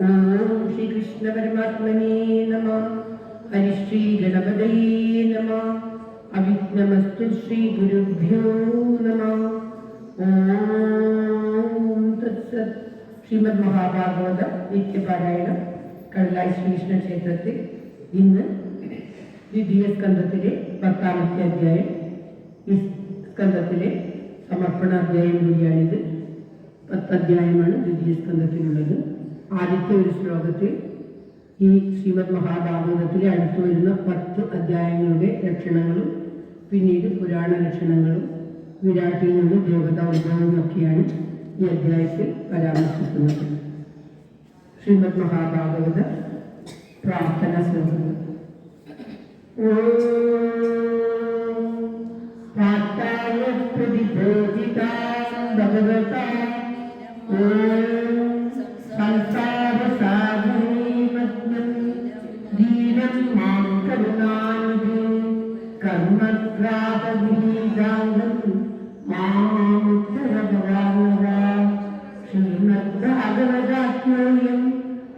ഓം ശ്രീ കൃഷ്ണ പരമാത്മനേ നമഃ. ഹരിശ്രീ ഗണപതയേ നമഃ. അവിഘ്നമസ്തു ശ്രീ ഗുരുഭ്യോ നമഃ. ഓം തത്സത്. ശ്രീമദ് മഹാഭാഗവത നിത്യപാരായണം കടലായി ശ്രീകൃഷ്ണ ക്ഷേത്രത്തിൽ ഇന്ന് ദ്വിതീയ സ്കന്ധത്തിലെ 10ാമത്തെ അധ്യായം. ഈ സ്കന്ധത്തിലെ സമർപ്പണ അധ്യായം കൂടിയാണിത്. 10 അധ്യായമാണ് ദ്വിതീയ സ്കന്ധത്തിലുള്ളത്. ആദ്യത്തെ ഒരു ശ്ലോകത്തിൽ ഈ ശ്രീമദ് മഹാഭാഗവതത്തിലെ അടുത്തു വരുന്ന 10 അധ്യായങ്ങളുടെ ലക്ഷണങ്ങളും പിന്നീട് പുരാണ ലക്ഷണങ്ങളും വിരാട്ടിൽ നിന്ന് ദേവതാ ഉത്ഭവവും ഒക്കെയാണ് ഈ അധ്യായത്തിൽ പരാമർശിക്കുന്നത്. ശ്രീമദ് മഹാഭാഗവത പ്രാർത്ഥന ശ്ലോകങ്ങൾ.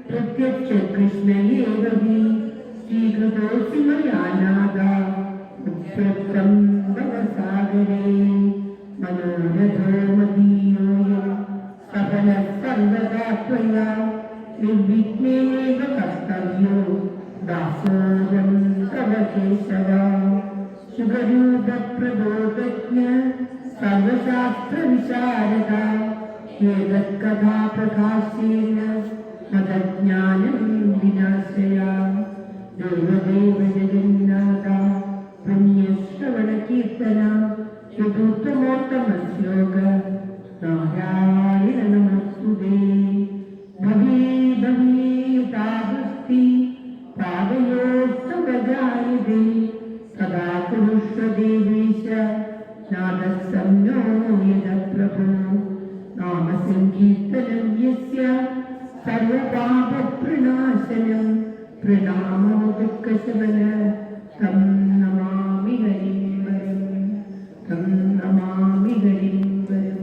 പ്രത്യക്ഷ കൃഷ്ണയേവി ശ്രീകൃതോസി മയാനാദ ഉത്രക്തം ഭവസാഗരേ മനോരഥോ മദീയോയം സകല സർവദാ ത്വയാ നിർവിഘ്നേന കർത്തവ്യോ ദാസോഹം തവ കേശവ. ശുഭരൂപപ്രബോധജ്ഞ സർവശാസ്ത്ര വിശാരദ ഏതത്കഥാ പ്രകാശേന മതജ്ഞാനം വിനാശയ. ദേവദേവ ജഗന്നാഥ പുണ്യശ്രവണ കീർത്തന ചതുർത്ഥമോത്തമ ശ്ലോക നാരായണ നമസ്തുതേ. ഭവേ ഭവേ താപസ്തി പാദയോസ്തവജായതേ സദാ കുരുഷ്വ ദേവേശ നാദസംയോ യദ പ്രഭോ. നാമസങ്കീർത്തനം യസ്യ സർവപാപപ്രണാശനം പ്രണാമോ ദുഃഖശമന തം നമാമി ഹരിം വരം തം നമാമി ഹരിം വരം.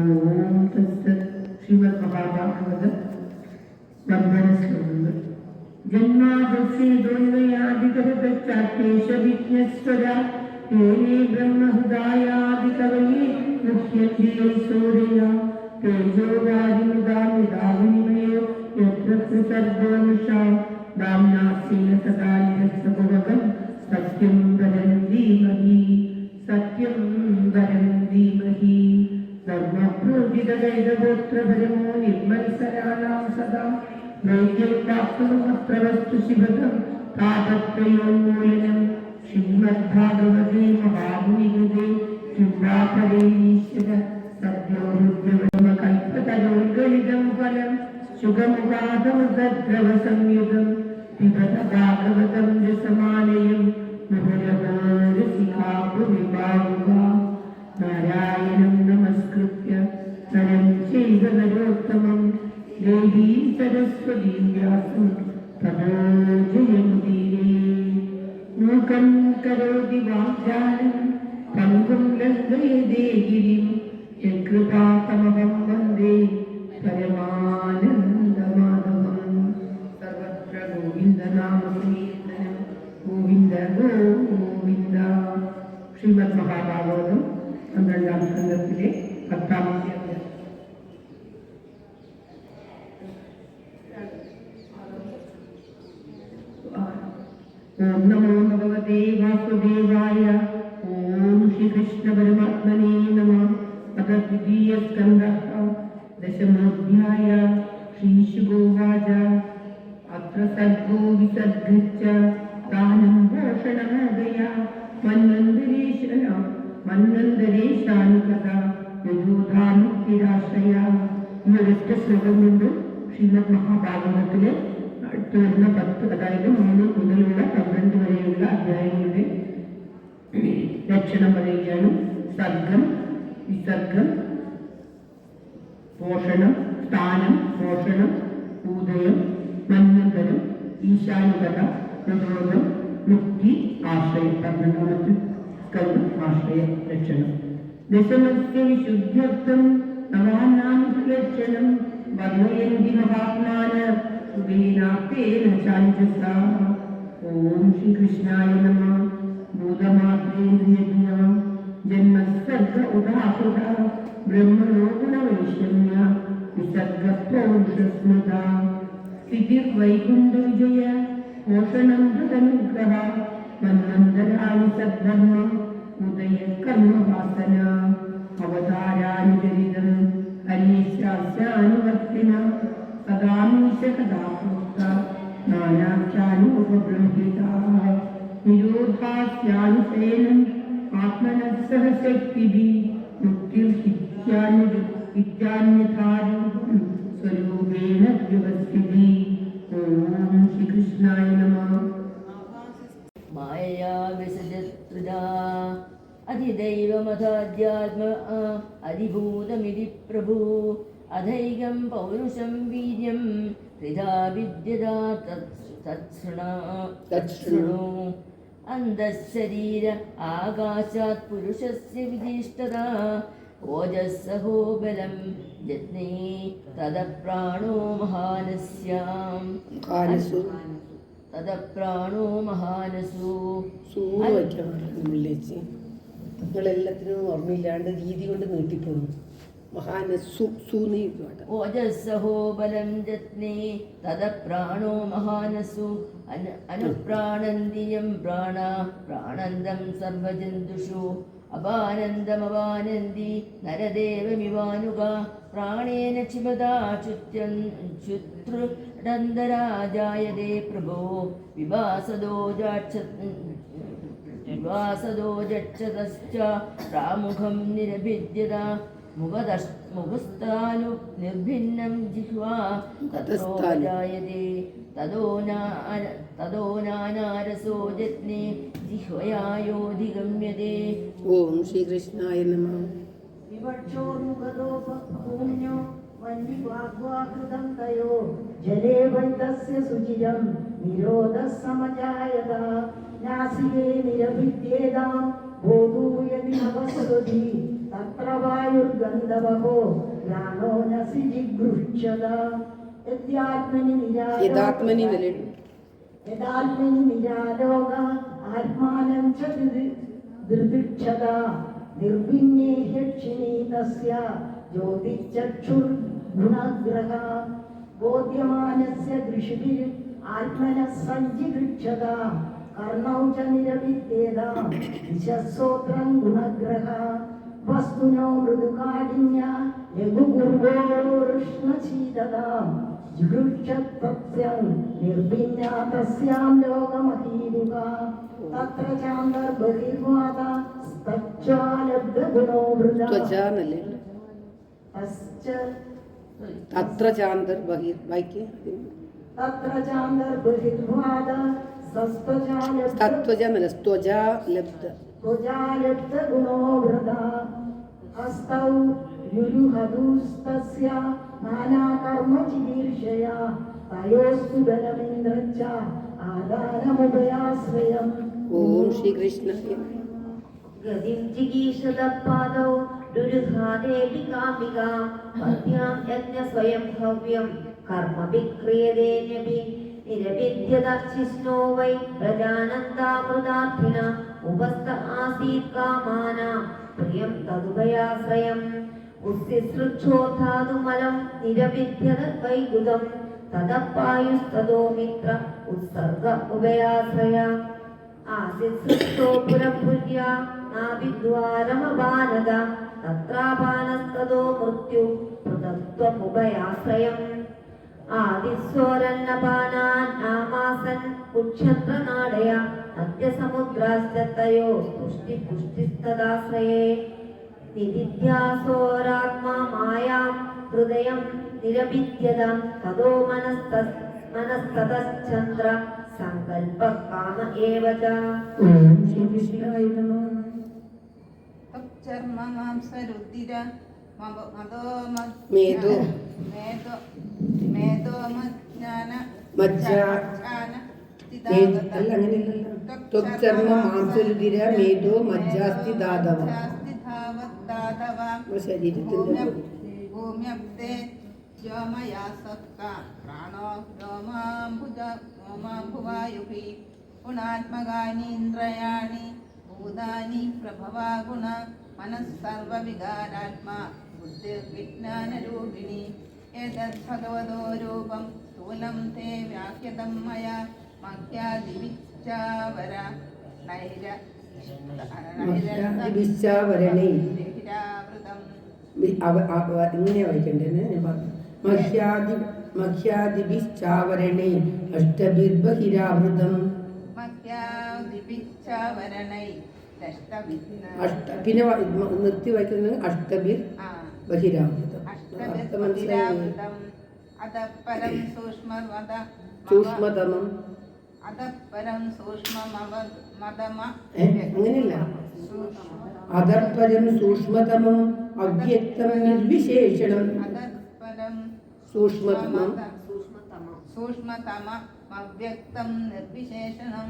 ഓം തത്സത്. ശ്രീമദ് മഹാഭാഗവത വന്ദന ശ്ലോകങ്ങൾ. ജന്മാദസ്യേദോന്വയാദികരതശ്ചാത്യേഷ വിജ്ഞസ്വരാ തേനേ ബ്രഹ്മഹൃദായാദികവയേ മുഹ്യന്തി യൈസോരയാ. തേജോവാരിമുദാമിതാവിനിമയോ യത്ര സർവോഷാ ദാംനാസ്യേന സദാ നിരസ്തഭവകം സത്യം വരം ധീമഹി സത്യം വരം ധീമഹി. ധർമ്മപ്രോജിതഗൈരഗോത്രപരമോ നിർമ്മത്സരാണാം സദാ നൈക്യം പ്രാപ്തുമത്ര വസ്തു ശിവകം താപത്രയോന്മൂലനം. ശ്രീമദ്ഭാഗവതേ മഹാമുനികൃതേ ചുംബാപരേശ്വര സദ്യോരുദ്രവകൽപതരോൽഗളിതം ഫലം സുഖമുഖാദമുദ്രവ സംയുഗം പിബത ഭാഗവതം രസമാലയം മുഹുരഭോരസികാപുവിഭാവുക. നാരായണം നമസ്കൃത്യ നരം ചൈവ നരോത്തമം ദേവീം സരസ്വതീം വ്യാസം തതോ ജയമുദീരേ. മൂകം കരോതി വാഗ്ദാനം പങ്കും ലംഘയതേ ഗിരിം യത്കൃപാതമഹം വന്ദേ പരമാനന്ദമാധവം. സർവത്ര ഗോവിന്ദനാമസങ്കീർത്തനം ഗോവിന്ദ ഗോവിന്ദ. ശ്രീമദ് മഹാഭാഗവതം 12ാം സ്കന്ധത്തിലെ 10ാമത്തെ അധ്യായം. ഓം നമോ ഭഗവതേ വാസുദേവായ. ഓം ശ്രീകൃഷ്ണ പരമാത്മനേ നമഃ. അഥ ദ്വിതീയ സ്കന്ധഃ 10ാധ്യായ. ശ്രീശുകോവാച അത്ര സർഗോ വിസർഗച്ഛ ദാനം പോഷണമോദയ മന്വന്തരേശാനുകഥ യജോധാമുക്തിരാശ്രയ. ഈ ഒരൊറ്റ ശ്ലോകം കൊണ്ട് ശ്രീമദ് മഹാഭാഗവതത്തിലെ അടുത്തു വരുന്ന 10, അതായത് 3 മുതലുള്ള 12 വരെയുള്ള അധ്യായങ്ങളുടെ ലക്ഷണം പറയുകയാണ്. സർഗം, വിസർഗം, പോഷണം, സ്ഥാനം, പോഷണം, ഉദയം, മന്വന്തരം, ഈശാനുകഥ, പ്രബോധം, മുക്തി, ആശ്രയം. 12ാമത്തെ സ്കന്ധം ആശ്രയ ലക്ഷണം. ദശമസ്യ വിശുദ്ധ്യർത്ഥം നവാനാം ലക്ഷണം വർണ്ണയന്തി മഹാത്മാ പ്രാകൃത ബ്രഹ്മലോകനവൈഷമ്യ വിസർഗപൗരുഷസ്മൃത സ്ഥിതിർവൈകുണ്ഠവിജയ പോഷണം ധൃതനുഗ്രഹ മന്വന്തരാണി സദ്ധർമ്മ ഉദയ കർമ്മവാസന അവതാരാനുചരിതം ഹരീശാസ്യാനുവർത്തിന സദാമീശ കഥാഭുക്ത നാനാഖ്യാനുപബൃംഹിത നിരോധാസ്യാനുശേനം ആത്മനസ്സഹ ശക്തിഭി മുക്തിർഹിത്യാന്യഥാരൂപം സ്വരൂപേണ വ്യവസ്ഥിതി. ഓം ശ്രീകൃഷ്ണായ നമഃ. മായയാ വിസജത്രിദാ അതിദൈവമഥാധ്യാത്മ അതിഭൂതമിതി പ്രഭു അധൈകം പൗരുഷം വീര്യം ത്രിധാ വിദ്യതാ തത്ശൃണു അന്തഃശരീര ആകാശാത് പുരുഷസ്യ വിധിഷ്ഠതാ ഓജസ്സഹോ ബലം ജത്നേ തദപ്രാണോ മഹാനസ്യാം തദപ്രാണോ മഹാനസു. നിങ്ങളെല്ലാത്തിനും ഓർമ്മയില്ലാണ്ട് രീതി കൊണ്ട് നീട്ടിപ്പോന്നു. ഓജസ്സഹോ ബലം ജത്നേ തദപ്രാണോ മഹാനസു അനുപ്രാണന്തിയം പ്രാണ പ്രാണന്തം സർവജന്തുഷു അപാനന്ദമപാനന്തി നരദേവമിവാനുക പ്രാണേന ക്ഷിപതാ ശുത്രുഡന്തരാജായതേ പ്രഭോ വിഭാസദോ ജക്ഷതശ്ച പ്രാമുഖം നിരഭിദ്യത മുഖസ്ഥാനു നിർഭിന്നം ജിഹ്വാ തത്രോ ജായതേ തദോ നാനാരസോ ജത്നേ ജിഹ്വയായോധിഗമ്യതേ. ഓം ശ്രീകൃഷ്ണായ നമഃ. വിവക്ഷോർമുഖതോപൂമ്യോ വന്യവാഗ്വാകൃതം തയോ ജലേ വൈതസ്യ ശുചിരം നിരോധഃ സമജായത നാസികേ നിരഭിദ്യേതാം ബോധൂയതി നവസ്വതി തത്ര വായുർഗന്ധവഹോ ജ്ഞാനോ നസി ജിഗൃക്ഷത യഥാത്മനി നിരാലോക ആത്മാനം ച ദൃദിക്ഷത നിർഭിന്നേ ഹ്യക്ഷിണീ തസ്യ ജ്യോതിശ്ചക്ഷുർഗുണഗ്രഹ ബോധ്യമാനസ്യ ദൃഷ്ടിർ ആത്മനഃ സഞ്ജിഗൃക്ഷത കർണൗ ച നിരവിദ്യേതാം ദിശസ്സോത്രം ഗുണഗ്രഹ വസ്തുനോ മൃദുകാഠിന്യ ലഘുപൂർവോഷ്ണശീതതാം ജിഗൃക്ഷത്വസ്യം നിർഭിന്യാ തസ്യാം ലോകമഹീരുക തത്ര ചാന്തർബഹിർവാദ തച്ചാലബ്ധഗുണോ വൃത തത്ര ചാന്തർ ബഹിർ വായിക്കേ തത്ര ചാന്തർബഹിർവാദ ത്വജാലബ്ധഗുണോ വൃത ഹസ്തൗ യുരുഹദുസ്തസ്യ നാനാകർമ്മചികീർഷയാ തയോസ്തു ബലമിന്ദ്രശ്ച ആദാനമുപയാശ്രയം. ഓം ശ്രീകൃഷ്ണായ ഗതിം ജിഗീഷദപാദൗ ദുരുഹാദേവി കാമികാ പദ്യാം യജ്ഞ സ്വയം ഭവ്യം കർമ്മ വിക്രിയതേ നബി നിരവിദ്യദർശിഷ്ണോ വൈ പ്രജാനന്ദാമൃതാർത്ഥിന ഉപസ്ഥ ആസീത് കാമാനാം പ്രിയം തദുഭയാശ്രയം ഉസ്സിസൃക്ഷോധാതുമലം നിരവിദ്യത വൈഗുദം തദപ്പായുസ്തദോ മിത്ര ഉത്സർഗ ഉഭയാശ്രയ ആസിസൃഷ്ടോ പുരപുര്യ നാഭിദ്വാരമപാനത തത്രാപാനസ്തദോ മൃത്യു പൃഥക്ത്വമുഭയാശ്രയം ആദിസ്വരന്നപാനാൻ ആമാസൻ കുക്ഷത്രനാടയ അദ്യസമുദ്രാശ്ചതയോ പുഷ്ടിപുഷ്ടിസ്തദാശ്രയേ നിദിധ്യാസോരാത്മാ മായാം ഹൃദയം നിരഭിദ്യതാം തദോ മനസ്തതശ്ചന്ദ്ര സങ്കൽപ കാമ ഏവ ച. ഓം ശ്രീകൃഷ്ണായ നമഃ. ചർമ്മ മാംസരുദ്ധിര മാംസരുതിര മേധോ മജ്ജാസ്തി ദാതവ ഭൂമ്യബ്ദേ വ്യോമയാസക്ക പ്രാണോ വ്യോമാംഭുവായുഭി ഗുണാത്മകാനി ഇന്ദ്രയാണി ഭൂതാനി പ്രഭവാ ഗുണ മനസ്സർവവികാരാത്മാ ബുദ്ധിർവിജ്ഞാനരൂപിണി ഏതദ്ഭഗവതോ രൂപം സ്ഥൂലം തേ വ്യാഖ്യതം മയാ മഹ്യാദിവിച്ചാവര വിശ്വാവരണേ നൈരാവൃതം ഇങ്ങനെ വായിക്കണ്ടേ ഞാൻ പറഞ്ഞു. മഹ്യാദിവിശ്വാവരണേ അഷ്ടബിർബഹിരാവൃതം. മഹ്യാദിവിച്ചാവരണൈ പിന്നെ നിർത്തി വായിക്കുന്നത് അഷ്ടബിർ ബഹിരാവൃതം. അർത്ഥം മനസ്സിലായി. അതപരം സൂക്ഷ്മതമം അതപരം സൂക്ഷ്മമതമ അങ്ങനെയല്ല. അതർപരം സൂക്ഷ്മതമം അവ്യക്തം നിർവിശേഷണം. അതപരം സൂക്ഷ്മതമം സൂക്ഷ്മതമ അവ്യക്തം നിർവിശേഷണം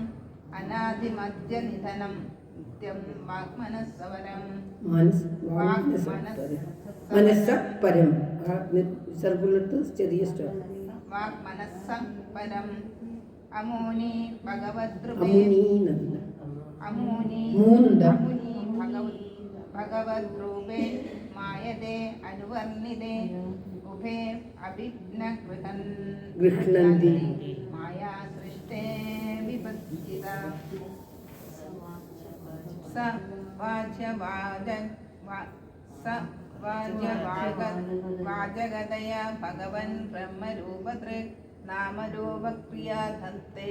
അനാദിമധ്യനിധനം നിത്യം വാഗ്മനസ്സവരം മനസ്സപരം വിസർഗുള്ളത്ത് ചെറിയ സ്റ്റോർ. വാഗ്മനസ്സം പരം അമൂനി ഭഗവദ്രൂപേ അമൂനി ഭഗവദ്രൂപേ മായതേ അനുവർണിതേ ഉഭേ അഭിജ്ഞ ഗൃഹ്ണന്തി മായാ സൃഷ്ടേ വിപത്തിത സ വാചകതയ ഭഗവൻ ബ്രഹ്മരൂപതൃക് നാമരൂപക്രിയാ ധത്തെ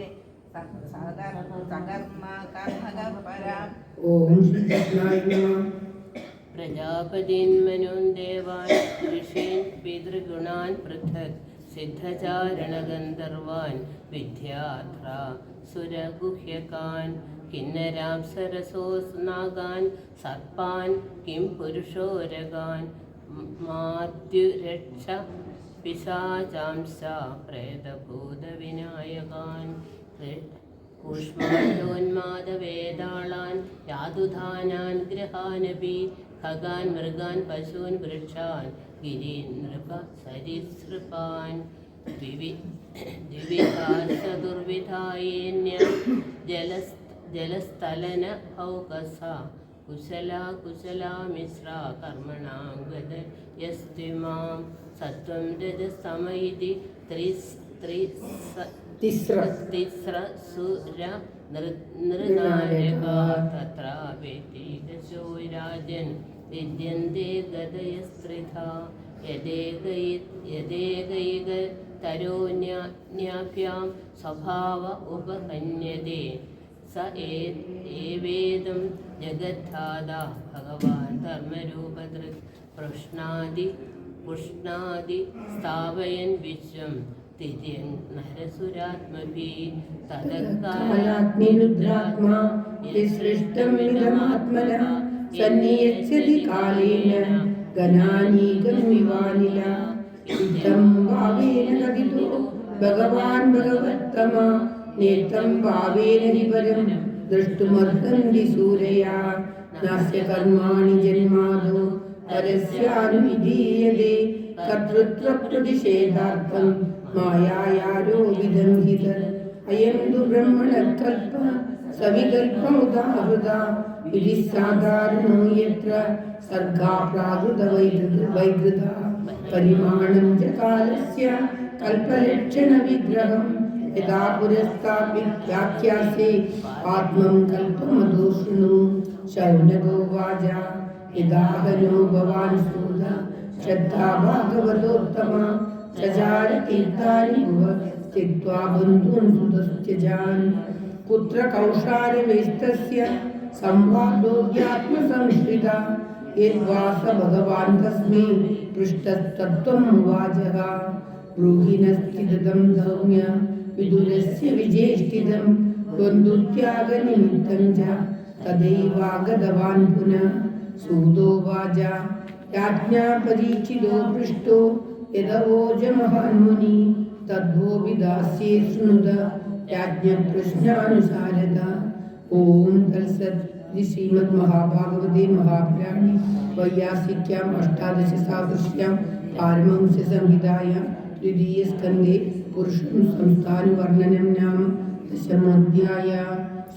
സകർമ്മ കർമ്മകപരാ. ഓം ശ്രീകൃഷ്ണായ നമഃ. പ്രജാപതിൻ മനുൻ ദേവാൻ ഋഷീൻ പിതൃഗുണാൻ പൃഥക് സിദ്ധചാരണഗന്ധർവാൻ വിദ്യാധ്ര സുരഗുഹ്യകാൻ കിന്നരാം സരസോസ്നാഗാൻ സർപ്പാൻ കിം പുരുഷോരകാൻ മാത്യുരക്ഷ പിശാചാംസ പ്രേതഭൂതവിനായകാൻ കൂഷ്മാണ്ഡോന്മാദവേതാളാൻ യാതുധാനാൻ ഗൃഹാനപി ഖഗാൻ മൃഗാൻ പശൂൻ വൃക്ഷാൻ ഗിരീനൃപ സരിസൃപാൻ ദ്വിവിധാസദുർവിധായേന്യ ജലസ്ഥലന ഭൗകസ കുശലാമിശ്രാ കർമ്മണാംഗത യസ്തിമാം സത്വം രജസമയിതി തിസ്രസുര നൃനാരക തത്രാവേതി രാജൻ വിദ്യന്തേ ഗതയസ്ത്രിധാ യദേകൈക തരോന്യാഭ്യാം സ്വഭാവ ഉപഹന്യതേ സ ഏവേദം ജഗദ്ധാതാ ഭഗവാൻ ധർമ്മരൂപദൃക് പുഷ്ണാദി സ്ഥാപയൻ വിശ്വം തിര്യൻ നരസുരാത്മഭിः തദക്കാലാഗ്നിരുദ്രാത്മാ യസൃഷ്ടമിദമാത്മനഃ സന്നിയച്ഛതി കാലേന ഗനാനീകമിവാനില ഇത്തം ഭാവേന കഥിതോ ഭഗവാൻ ഭഗവത്തമ നേത്തം ഭാവേന ഹി പരം ദ്രഷ്ടുമർഹന്തി സൂരയാ നാസ്യ കർമാണി ജന്മാദോ പരസ്യാനുവിധീയതേ കർത്തൃത്വപ്രതിഷേധാർത്ഥം മായായാരോപിതം ഹിത അയം തു ബ്രഹ്മണകൽപ സവികൽപമുദാഹൃത വിധി സാധാരണോ യത്ര സർഗാ പ്രാകൃത വൈകൃത പരിമാണം ച കാലസ്യ കൽപലക്ഷണ വിഗ്രഹം യഥാ പുരസ്താപിത്യാഖ്യാസേ ആത്മം കൽപമതോ ശൃണു ശൗനകോ വാച യഥാഹനോ ഭവാൻ സൂത ശ്രദ്ധാ ഭാഗവതോത്തമ ചചാര തീർത്ഥാനി ഭുവ സ്ഥിത്വാ ബന്ധൂൻ സുതസ്ത്യജാൻ കുത്ര കൗഷാരവേസ്തസ്യ സംവാദോദ്യാത്മസംശ്രിത യദ്വാസ ഭഗവാൻ തസ്മൈ പൃഷ്ടസ്തത്വം ഉവാചഃ ബ്രൂഹിണസ്ഥിതം ധൗമ്യ വിദുരസ്യ വിജേഷ്ഠിതം ദ്വന്ദ്വത്യാഗനിമിത്തം ച തദൈവാഗതവാൻ പുനഃ സൂതോവാച രാജ്ഞാ പരീക്ഷിതോ പൃഷ്ടോ യദവോജമഹാന്മുനി തദ്ഭോ വിദാസ്യേ ശൃണുത രാജ്ഞപ്രശ്നാനുസാരത. ഓം തത്സത്. ശ്രീമദ് മഹാഭാഗവതേ മഹാപുരാണേ വൈയാസിക്യാം അഷ്ടാദശസാദൃശ്യാം പാരമഹംസ്യ സംഹിതായാം ദ്വിതീയസ്കന്ധേ പുരുഷം സംസ്ഥാനവർണ്ണനം നാമ ദശമോധ്യായ.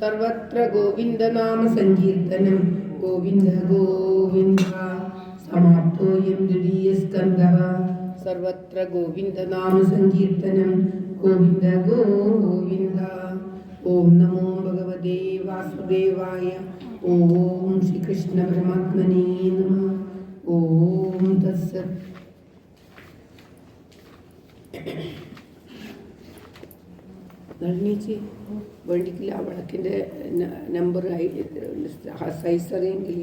സർവത്ര ഗോവിന്ദനാമ സങ്കീർത്തനം. ഗോവിന്ദ ഗോവിന്ദ. ഗോവിന്ദ സമാപ്തോയം ദ്വിതീയസ്കന്ധഃ സർവത്ര ഗോവിന്ദനാമ സങ്കീർത്തനം ഗോവിന്ദ ഗോവിന്ദ. ഓം നമോ ഭഗവതേ വാസുദേവായ. ഓം ശ്രീകൃഷ്ണ പരമാത്മനേ നമഃ. ഓം തത്സത്. നളിനിച്ചി വേണ്ടിക്കില്ല ആ വിളക്കിൻ്റെ നമ്പർ സൈസ് അറിയെങ്കിൽ